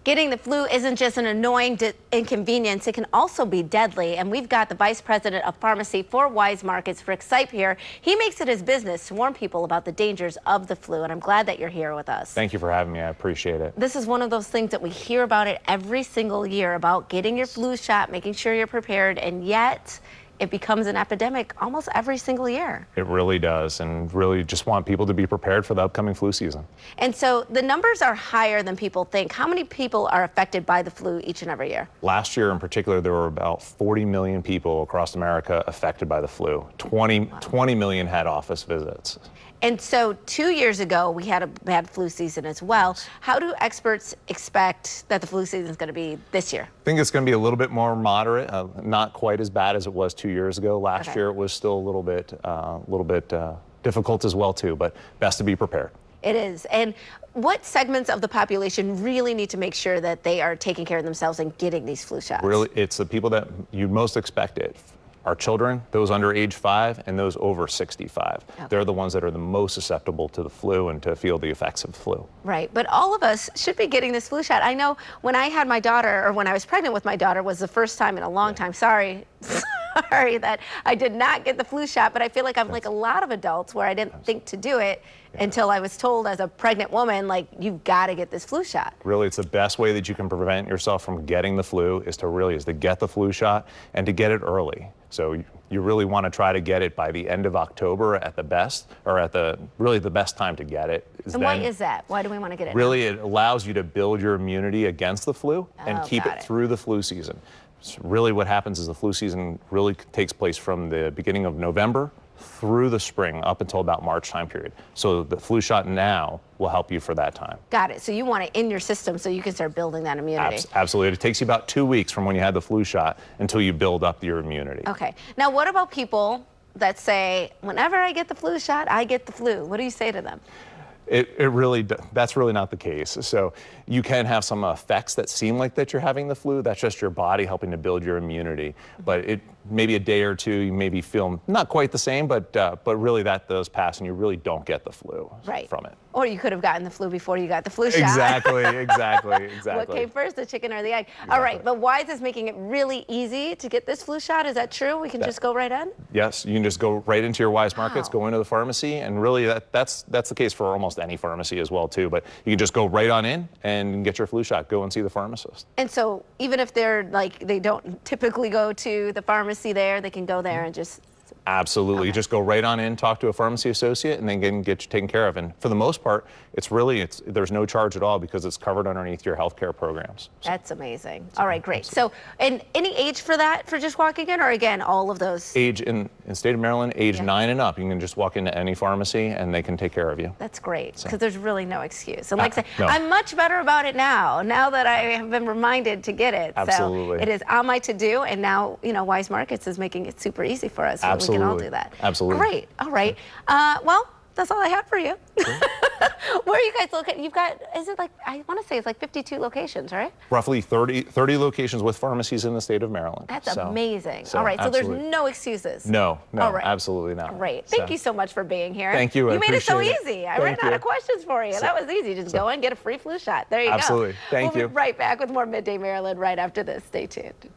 Getting the flu isn't just an annoying inconvenience, it can also be deadly. And we've got the Vice President of Pharmacy for Weis Markets, Rick Sipe, here. He makes it his business to warn people about the dangers of the flu, and I'm glad that you're here with us. Thank you for having me. I appreciate it. This is one of those things that we hear about it every single year, about getting your flu shot, making sure you're prepared, and yet it becomes an epidemic almost every single year. It really does, and really just want people to be prepared for the upcoming flu season. And so the numbers are higher than people think. How many people are affected by the flu each and every year? Last year in particular, there were about 40 million people across America affected by the flu. 20 million had office visits. And so 2 years ago, we had a bad flu season as well. How do experts expect that the flu season is going to be this year? I think it's going to be a little bit more moderate, not quite as bad as it was 2 years ago. Last year, it was still a little bit difficult as well too, but best to be prepared. It is. And what segments of the population really need to make sure that they are taking care of themselves and getting these flu shots? Really, it's the people that you most expect it. Our children, those under age 5 and those over 65. Okay. They're the ones that are the most susceptible to the flu and to feel the effects of the flu. Right, but all of us should be getting this flu shot. I know when I had my daughter, or when I was pregnant with my daughter, was the first time in a long time. Sorry that I did not get the flu shot, but I feel like I'm like a lot of adults where I didn't think to do it until I was told as a pregnant woman, like, you've got to get this flu shot. Really, it's the best way that you can prevent yourself from getting the flu is to get the flu shot and to get it early. So you really want to try to get it by the end of October at the best, or at the best time to get it. And why is that? Why do we want to get it Really, now? it allows you to build your immunity against the flu and keep it through the flu season. So really what happens is the flu season really takes place from the beginning of November through the spring up until about March time period. So the flu shot now will help you for that time. Got it. So you want it in your system so you can start building that immunity. Absolutely. It takes you about 2 weeks from when you had the flu shot until you build up your immunity. Okay. Now what about people that say, whenever I get the flu shot, I get the flu? What do you say to them? That's really not the case. So you can have some effects that seem like that you're having the flu. That's just your body helping to build your immunity. But maybe a day or two, you maybe feel not quite the same, but really that does pass and you really don't get the flu from it. Or you could have gotten the flu before you got the flu shot. Exactly. What came first, the chicken or the egg? Exactly. All right, but Weis is making it really easy to get this flu shot. Is that true? We can just go right in? Yes, you can just go right into your Weis Markets, go into the pharmacy, and really that's the case for almost any pharmacy as well too. But you can just go right on in and get your flu shot. Go and see the pharmacist. And so even if they don't typically go to the pharmacy there, they can go there and just... Absolutely. Okay. You just go right on in, talk to a pharmacy associate, and then get you taken care of. And for the most part, there's no charge at all because it's covered underneath your healthcare programs. So. That's amazing. All right, great. So, and any age for that, for just walking in, or again, all of those? Age in state of Maryland, age 9 and up. You can just walk into any pharmacy and they can take care of you. That's great, because there's really no excuse. And like I say, I'm much better about it now that I have been reminded to get it. Absolutely. So it is on my to-do, and now, Weis Markets is making it super easy for us. Absolutely. We can all do that. Absolutely. Great. All right. Well, that's all I have for you. Sure. Where are you guys located? You've got, I want to say it's like 52 locations, right? Roughly 30 locations with pharmacies in the state of Maryland. That's amazing. All right, so there's no excuses. No, absolutely not. Great. Thank you so much for being here. Thank you. You made it so easy. I ran out of questions for you. That was easy. Just go and get a free flu shot. There you go. Absolutely. Thank you. We'll be right back with more Midday Maryland right after this. Stay tuned.